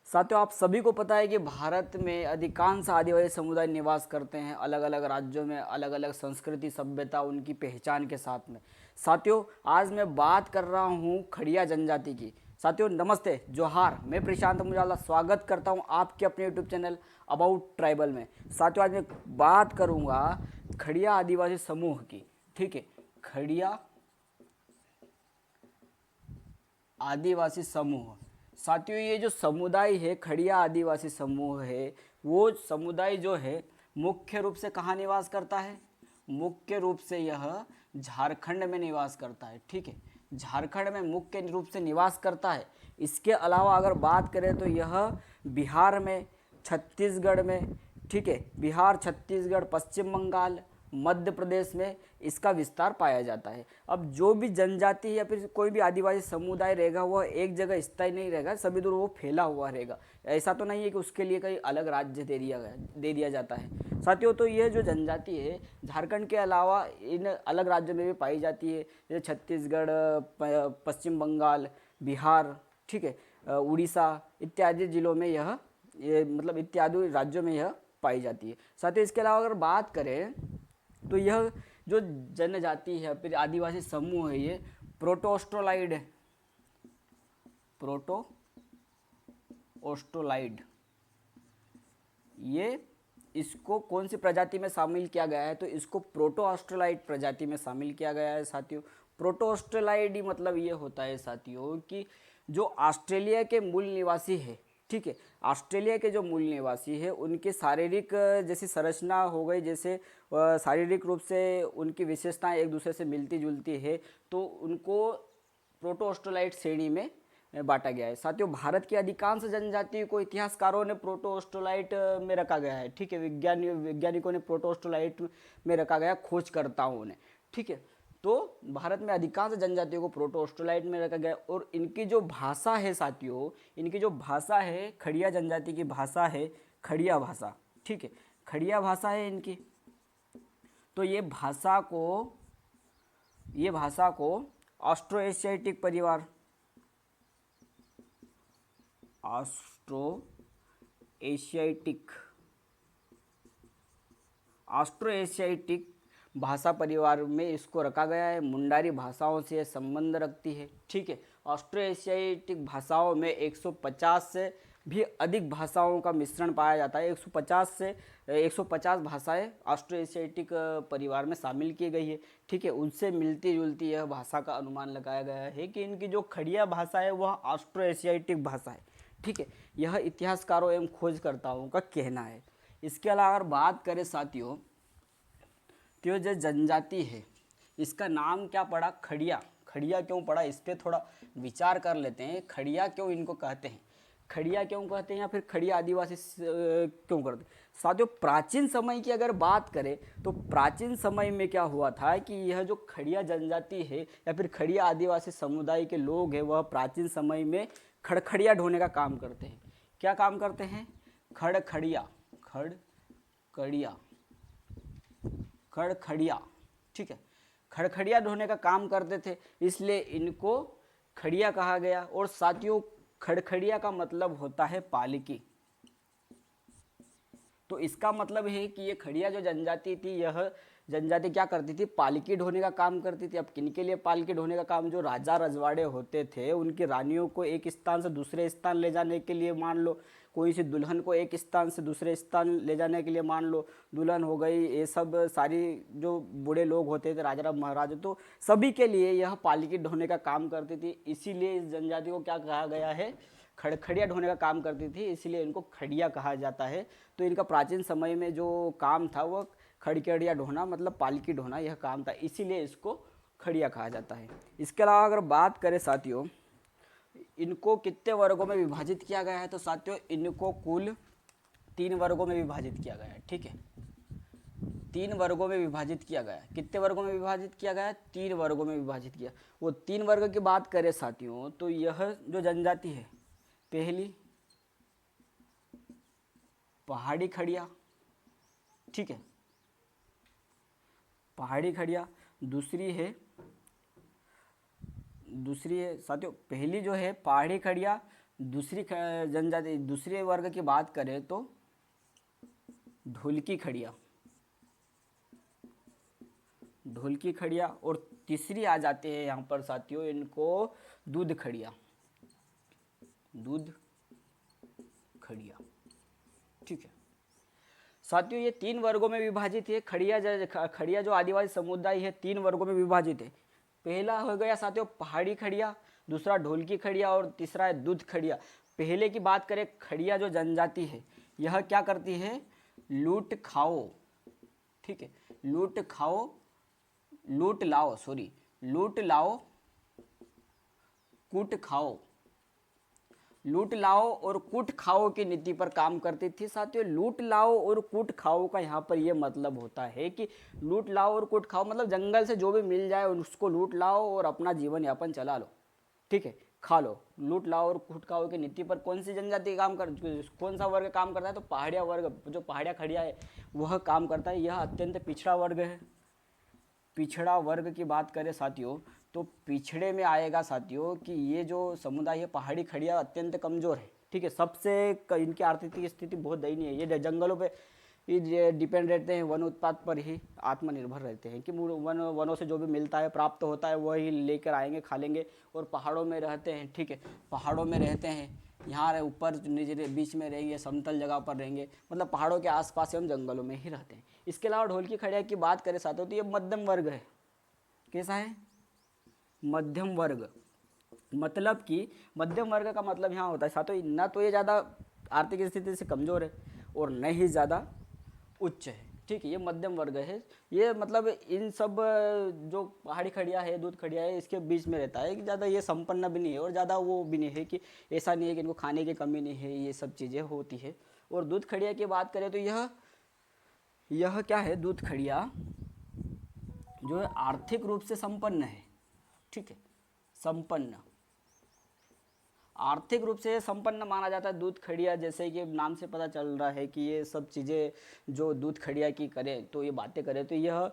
साथियों, आप सभी को पता है कि भारत में अधिकांश आदिवासी समुदाय निवास करते हैं अलग अलग राज्यों में, अलग अलग संस्कृति सभ्यता उनकी पहचान के साथ में। साथियों, आज मैं बात कर रहा हूँ खड़िया जनजाति की। साथियों नमस्ते, जोहार। मैं प्रशांत मुजाला स्वागत करता हूँ आपके अपने यूट्यूब चैनल अबाउट ट्राइबल में। साथियों, आज मैं बात करूँगा खड़िया आदिवासी समूह की। ठीक है, खड़िया आदिवासी समूह। साथियों, ये जो समुदाय है खड़िया आदिवासी समूह है, वो समुदाय जो है मुख्य रूप से कहाँ निवास करता है? मुख्य रूप से यह झारखंड में निवास करता है। ठीक है, झारखंड में मुख्य रूप से निवास करता है। इसके अलावा अगर बात करें तो यह बिहार में, छत्तीसगढ़ में, ठीक है, बिहार, छत्तीसगढ़, पश्चिम बंगाल, मध्य प्रदेश में इसका विस्तार पाया जाता है। अब जो भी जनजाति या फिर कोई भी आदिवासी समुदाय रहेगा वह एक जगह स्थायी नहीं रहेगा, सभी दूर वो फैला हुआ रहेगा। ऐसा तो नहीं है कि उसके लिए कहीं अलग राज्य दे दिया जाता है। साथियों, तो यह जो जनजाति है झारखंड के अलावा इन अलग राज्यों में भी पाई जाती है, जैसे छत्तीसगढ़, पश्चिम बंगाल, बिहार, ठीक है, उड़ीसा इत्यादि जिलों में ये मतलब इत्यादि राज्यों में यह पाई जाती है। साथियों, इसके अलावा अगर बात करें तो यह जो जनजाति है फिर आदिवासी समूह है, ये प्रोटोस्टोलाइड है। प्रोटो ऑस्ट्रोलाइड, ये इसको कौन सी प्रजाति में शामिल किया गया है? तो इसको प्रोटो ऑस्ट्रोलाइड प्रजाति में शामिल किया गया है। साथियों, प्रोटो ऑस्ट्रोलाइड मतलब ये होता है साथियों कि जो ऑस्ट्रेलिया के मूल निवासी है, ठीक है, ऑस्ट्रेलिया के जो मूल निवासी है उनके शारीरिक जैसी संरचना हो गई, जैसे शारीरिक रूप से उनकी विशेषताएं एक दूसरे से मिलती जुलती है, तो उनको प्रोटो ऑस्ट्रोलाइड श्रेणी में बांटा गया है। साथियों, भारत की अधिकांश जनजातियों को इतिहासकारों ने प्रोटोस्टोलाइट में रखा गया है। ठीक है, वैज्ञानिकों ने प्रोटोस्टोलाइट में रखा गया, खोजकर्ताओं ने। ठीक है, तो भारत में अधिकांश जनजातियों को प्रोटोस्टोलाइट में रखा गया। और इनकी जो भाषा है साथियों, इनकी जो भाषा है, खड़िया जनजाति की भाषा है खड़िया भाषा। ठीक है, खड़िया भाषा है इनकी। तो ये भाषा को ऑस्ट्रो एशियाटिक परिवार, ऑस्ट्रो एशियाटिक भाषा परिवार में इसको रखा गया है। मुंडारी भाषाओं से संबंध रखती है। ठीक है, ऑस्ट्रो एशियाटिक भाषाओं में 150 से भी अधिक भाषाओं का मिश्रण पाया जाता है। 150 भाषाएं ऑस्ट्रो एशियाटिक परिवार में शामिल की गई है। ठीक है, उनसे मिलती जुलती यह भाषा का अनुमान लगाया गया है कि इनकी जो खड़िया भाषा है वह ऑस्ट्रो एशियाटिक भाषा है। ठीक है, यह इतिहासकारों एवं खोजकर्ताओं का कहना है। इसके अलावा अगर बात करें साथियों, तो जो जनजाति है इसका नाम क्या पड़ा? खड़िया। खड़िया क्यों पड़ा, इस पर थोड़ा विचार कर लेते हैं। खड़िया क्यों इनको कहते हैं, खड़िया क्यों कहते हैं, या फिर खड़िया आदिवासी क्यों करते हैं? साथियों, प्राचीन समय की अगर बात करें तो प्राचीन समय में क्या हुआ था कि यह जो खड़िया जनजाति है या फिर खड़िया आदिवासी समुदाय के लोग हैं, वह प्राचीन समय में खड़खड़िया ढोने का काम करते हैं। क्या काम करते हैं? खड़खड़िया, खड़खड़िया, ठीक है, खड़खड़िया ढोने का काम करते थे, इसलिए इनको खड़िया कहा गया। और साथियों, खड़खड़िया का मतलब होता है पालकी। तो इसका मतलब है कि ये खड़िया जो जनजाति थी, यह जनजाति क्या करती थी? पालकी ढोने का काम करती थी। अब किनके लिए पालकी ढोने का काम? जो राजा रजवाड़े होते थे, उनकी रानियों को एक स्थान से दूसरे स्थान ले जाने के लिए, मान लो कोई सी दुल्हन को एक स्थान से दूसरे स्थान ले जाने के लिए, मान लो दुल्हन हो गई, ये सब सारी जो बूढ़े लोग होते थे, राजा महाराजा, तो सभी के लिए यह पालकी ढोने का काम करती थी। इसीलिए इस जनजाति को क्या कहा गया है? खड़खड़िया ढोने का काम करती थी, इसलिए इनको खड़िया कहा जाता है। तो इनका प्राचीन समय में जो काम था वह खड़खड़िया ढोना मतलब पालकी ढोना यह काम था, इसीलिए इसको खड़िया कहा जाता है। इसके अलावा अगर बात करें साथियों, इनको कितने वर्गों में विभाजित किया गया है? तो साथियों, इनको कुल 3 वर्गों में विभाजित किया गया है। ठीक है, 3 वर्गों में विभाजित किया गया है। कितने वर्गों में विभाजित किया गया है? 3 वर्गों में विभाजित किया। वो 3 वर्ग की बात करें साथियों, तो यह जो जनजाति है, पहली पहाड़ी खड़िया, ठीक है, पहाड़ी खड़िया। दूसरी है साथियों, पहली जो है पहाड़ी खड़िया, दूसरी जनजाति, दूसरे वर्ग की बात करें तो ढोलकी खड़िया, ढोलकी खड़िया। और तीसरी आ जाते हैं यहाँ पर साथियों, इनको दूध खड़िया, दूध खड़िया। ठीक है साथियों, ये 3 वर्गों में विभाजित है। खड़िया जो आदिवासी समुदाय है 3 वर्गों में विभाजित है। पहला हो गया साथियों पहाड़ी खड़िया, दूसरा ढोलकी खड़िया और तीसरा है दूध खड़िया। पहले की बात करें, खड़िया जो जनजाति है यह क्या करती है, लूट खाओ। ठीक है, लूट खाओ, लूट लाओ, सॉरी, लूट लाओ कूट खाओ, लूट लाओ और कूट खाओ की नीति पर काम करती थी। साथियों लूट लाओ और कूट खाओ का यहाँ पर यह मतलब होता है कि लूट लाओ और कूट खाओ मतलब जंगल से जो भी मिल जाए उसको लूट लाओ और अपना जीवन यापन चला लो। ठीक है, खा लो। लूट लाओ और कूट खाओ की नीति पर कौन सी जनजाति काम कर, कौन सा वर्ग काम करता है, तो पहाड़िया वर्ग, जो पहाड़िया खड़िया है वह काम करता है। यह अत्यंत पिछड़ा वर्ग है। पिछड़ा वर्ग की बात करें साथियों तो पिछड़े में आएगा साथियों कि ये जो समुदाय है पहाड़ी खड़िया अत्यंत कमज़ोर है। ठीक है, सबसे इनकी आर्थिक स्थिति बहुत दयनीय है। ये जंगलों पे ये डिपेंड रहते हैं, वन उत्पाद पर ही आत्मनिर्भर रहते हैं कि वनों से जो भी मिलता है प्राप्त होता है वही लेकर आएंगे, खा लेंगे। और पहाड़ों में रहते हैं। ठीक है, पहाड़ों में रहते हैं, यहाँ ऊपर नीचे बीच में रहेंगे, समतल जगह पर रहेंगे, मतलब पहाड़ों के आसपास एवं जंगलों में ही रहते हैं। इसके अलावा ढोलकी खड़िया की बात करें साथियों तो ये मध्यम वर्ग है। कैसा है, मध्यम वर्ग। मतलब कि मध्यम वर्ग का मतलब यहाँ होता है साथियों ना तो ये ज़्यादा आर्थिक स्थिति से कमज़ोर है और न ही ज़्यादा उच्च है। ठीक है, ये मध्यम वर्ग है। ये मतलब इन सब जो पहाड़ी खड़िया है, दूध खड़िया है, इसके बीच में रहता है कि ज़्यादा ये संपन्न भी नहीं है और ज़्यादा वो भी नहीं है कि ऐसा नहीं है कि इनको खाने की कमी नहीं है, ये सब चीज़ें होती है। और दूध खड़िया की बात करें तो यह क्या है, दूध खड़िया जो है आर्थिक रूप से संपन्न है। ठीक है, संपन्न, आर्थिक रूप से संपन्न माना जाता है दूध खड़िया। जैसे कि नाम से पता चल रहा है कि ये सब चीज़ें जो दूध खड़िया की करें तो ये बातें करें तो यह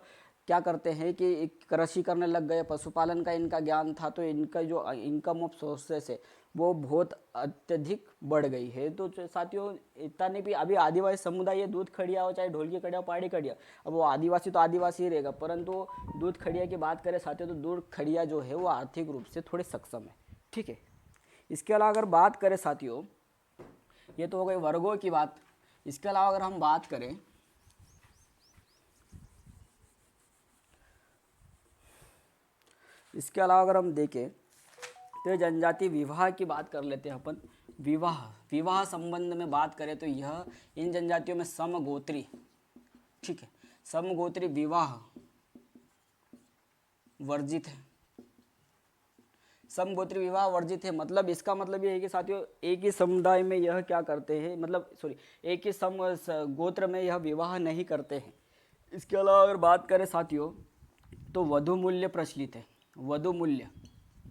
क्या करते हैं कि कृषि करने लग गए, पशुपालन का इनका ज्ञान था तो इनका जो इनकम ऑफ सोर्सेस है वो बहुत अत्यधिक बढ़ गई है। तो साथियों इतना नहीं भी अभी आदिवासी समुदाय ये दूध खड़िया हो चाहे ढोलकी खड़िया पहाड़ी खड़िया, अब वो आदिवासी तो आदिवासी ही रहेगा, परंतु दूध खड़िया की बात करें साथियों तो दूध खड़िया जो है वो आर्थिक रूप से थोड़े सक्षम है। ठीक है, इसके अलावा अगर बात करें साथियों, ये तो हो गई वर्गों की बात। इसके अलावा अगर हम बात करें इसके अलावा अगर हम देखें तो जनजाति विवाह की बात कर लेते हैं अपन। विवाह संबंध में बात करें तो यह इन जनजातियों में समगोत्री, ठीक है, समगोत्री विवाह वर्जित है। समगोत्री विवाह वर्जित है मतलब इसका मतलब ये है कि साथियों एक ही समुदाय में यह क्या करते हैं, मतलब सॉरी एक ही गोत्र में यह विवाह नहीं करते हैं। इसके अलावा अगर बात करें साथियों तो वधु मूल्य प्रचलित है, वधु मूल्य।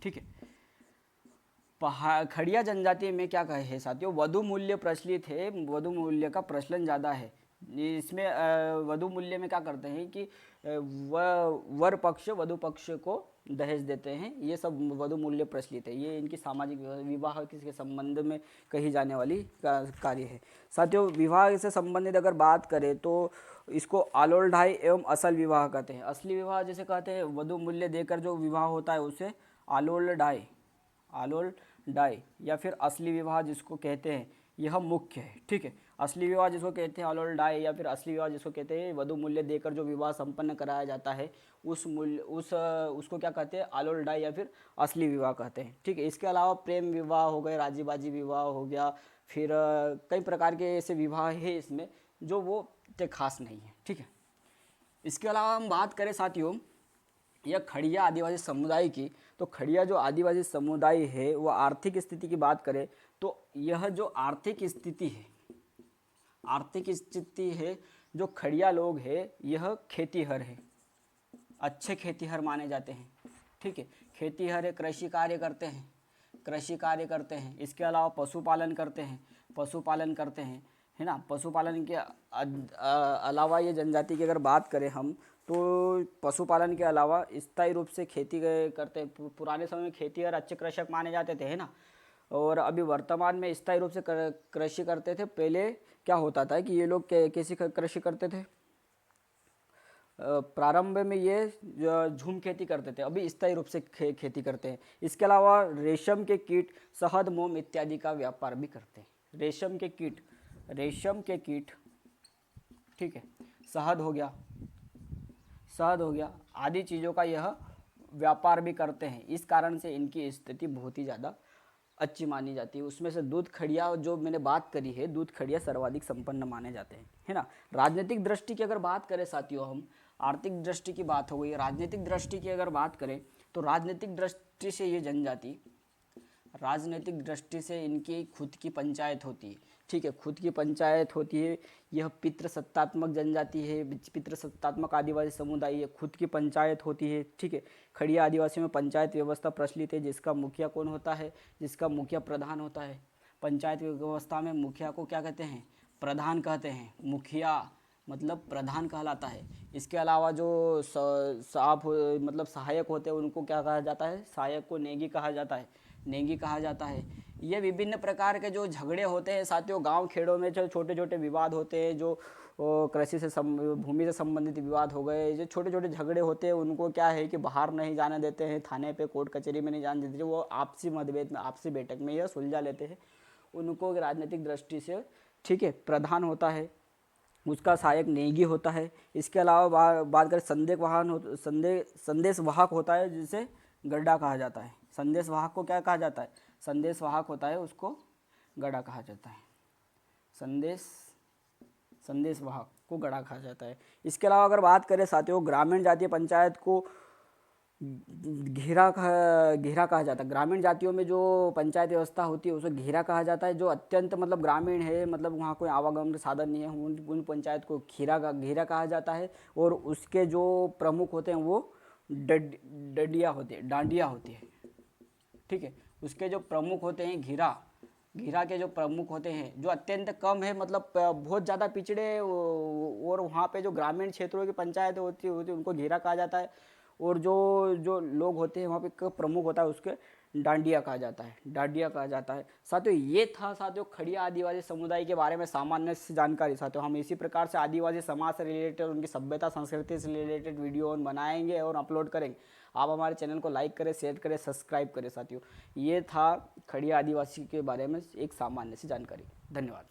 ठीक है, खड़िया जनजाति में क्या कहे है साथियों, वधु मूल्य प्रचलित है, वधु मूल्य का प्रचलन ज़्यादा है। इसमें वधु मूल्य में क्या करते हैं कि वर पक्ष वधु पक्ष को दहेज देते हैं, ये सब वधु मूल्य प्रचलित है। ये इनकी सामाजिक विवाह के संबंध में कही जाने वाली कार्य है। साथियों विवाह से संबंधित अगर बात करें तो इसको आलोल ढाई एवं असल विवाह कहते हैं। असली विवाह जैसे कहते हैं वधु मूल्य देकर जो विवाह होता है उसे आलोल डाई या फिर असली विवाह जिसको कहते हैं यह मुख्य है। ठीक है, असली विवाह जिसको कहते हैं आलोल डाई या फिर असली विवाह जिसको कहते हैं वधु मूल्य देकर जो विवाह संपन्न कराया जाता है उसको क्या कहते हैं, आलोल डाई या फिर असली विवाह कहते हैं। ठीक है, इसके अलावा प्रेम विवाह हो गए, राजी बाजी विवाह हो गया, फिर कई प्रकार के ऐसे विवाह है इसमें जो वो इतने खास नहीं है। ठीक है, इसके अलावा हम बात करें साथियों यह खड़िया आदिवासी समुदाय की, तो खड़िया जो आदिवासी समुदाय है वो आर्थिक स्थिति की बात करें तो यह जो आर्थिक स्थिति है जो खड़िया लोग है यह खेतीहर है, अच्छे खेतीहर माने जाते हैं। ठीक है, खेतीहर है, कृषि कार्य करते हैं। इसके अलावा पशुपालन करते हैं, है ना। पशुपालन के अलावा ये जनजाति की अगर बात करें हम तो पशुपालन के अलावा स्थायी रूप से खेती करते हैं। पुराने समय में खेतीहर अच्छे कृषक माने जाते थे, है ना। और अभी वर्तमान में स्थायी रूप से कृषि करते थे। पहले क्या होता था कि ये लोग कैसी कृषि करते थे? प्रारंभ में ये झूम खेती करते थे, अभी स्थायी रूप से खेती करते हैं। इसके अलावा रेशम के कीट, शहद, मोम इत्यादि का व्यापार भी करते हैं। रेशम के कीट, ठीक है, शहद हो गया आदि चीज़ों का यह व्यापार भी करते हैं। इस कारण से इनकी स्थिति बहुत ही ज़्यादा अच्छी मानी जाती है। उसमें से दूध खड़िया जो मैंने बात करी है, दूध खड़िया सर्वाधिक संपन्न माने जाते हैं, है ना। राजनीतिक दृष्टि की अगर बात करें साथियों, हम आर्थिक दृष्टि की बात हो गई, राजनीतिक दृष्टि की अगर बात करें तो राजनीतिक दृष्टि से ये जनजाति, राजनीतिक दृष्टि से इनकी खुद की पंचायत होती है, ठीक है, खुद की पंचायत होती है। यह पितृसत्तात्मक जनजाति है, पितृसत्तात्मक आदिवासी समुदाय है, खुद की पंचायत होती है, ठीक है। खड़िया आदिवासियों में पंचायत व्यवस्था प्रचलित है, जिसका मुखिया कौन होता है? जिसका मुखिया प्रधान होता है। पंचायत व्यवस्था में मुखिया को क्या कहते हैं? प्रधान कहते हैं। मुखिया मतलब प्रधान कहलाता है। इसके अलावा जो आप मतलब सहायक होते हैं उनको क्या कहा जाता है? सहायक को नेगी कहा जाता है, नेगी कहा जाता है। ये विभिन्न प्रकार के जो झगड़े होते हैं साथियों, गांव खेड़ों में जो छोटे छोटे विवाद होते हैं, जो कृषि से भूमि से संबंधित विवाद हो गए, जो छोटे छोटे झगड़े होते हैं, उनको क्या है कि बाहर नहीं जाने देते हैं, थाने पे कोर्ट कचहरी में नहीं जाने देते, वो आपसी मतभेद में, आपसी बैठक में यह सुलझा लेते हैं। उनको राजनीतिक दृष्टि से, ठीक है, प्रधान होता है, उसका सहायक नेगी होता है। इसके अलावा बात करें संदेश वाहक होता है, जिसे गड्ढा कहा जाता है। संदेश वाहक को क्या कहा जाता है? संदेश वाहक होता है, उसको गड्ढा कहा जाता है। संदेश वाहक को गड्ढा कहा जाता है। इसके अलावा अगर बात करें साथियों, ग्रामीण जातीय पंचायत को घेरा कहा जाता है। ग्रामीण जातियों में जो पंचायत व्यवस्था होती है उसे घेरा कहा जाता है। जो अत्यंत मतलब ग्रामीण है, मतलब वहाँ कोई आवागमन के साधन नहीं है, उन पंचायत को घेरा कहा जाता है। और उसके जो प्रमुख होते हैं वो डांडिया होती है, ठीक है। उसके जो प्रमुख होते हैं घेरा के जो प्रमुख होते हैं, जो अत्यंत कम है, मतलब बहुत ज़्यादा पिछड़े और वहाँ पे जो ग्रामीण क्षेत्रों की पंचायत होती है उनको घेरा कहा जाता है। और जो लोग होते हैं वहाँ पे प्रमुख होता है, उसके डांडिया कहा जाता है। साथियों ये था साथियों खड़िया आदिवासी समुदाय के बारे में सामान्य सी जानकारी। साथियों हम इसी प्रकार से आदिवासी समाज से रिलेटेड, उनकी सभ्यता संस्कृति से रिलेटेड वीडियो बनाएंगे और अपलोड करेंगे। आप हमारे चैनल को लाइक करें, शेयर करें, सब्सक्राइब करें। साथियों ये था खड़िया आदिवासी के बारे में एक सामान्य सी जानकारी। धन्यवाद।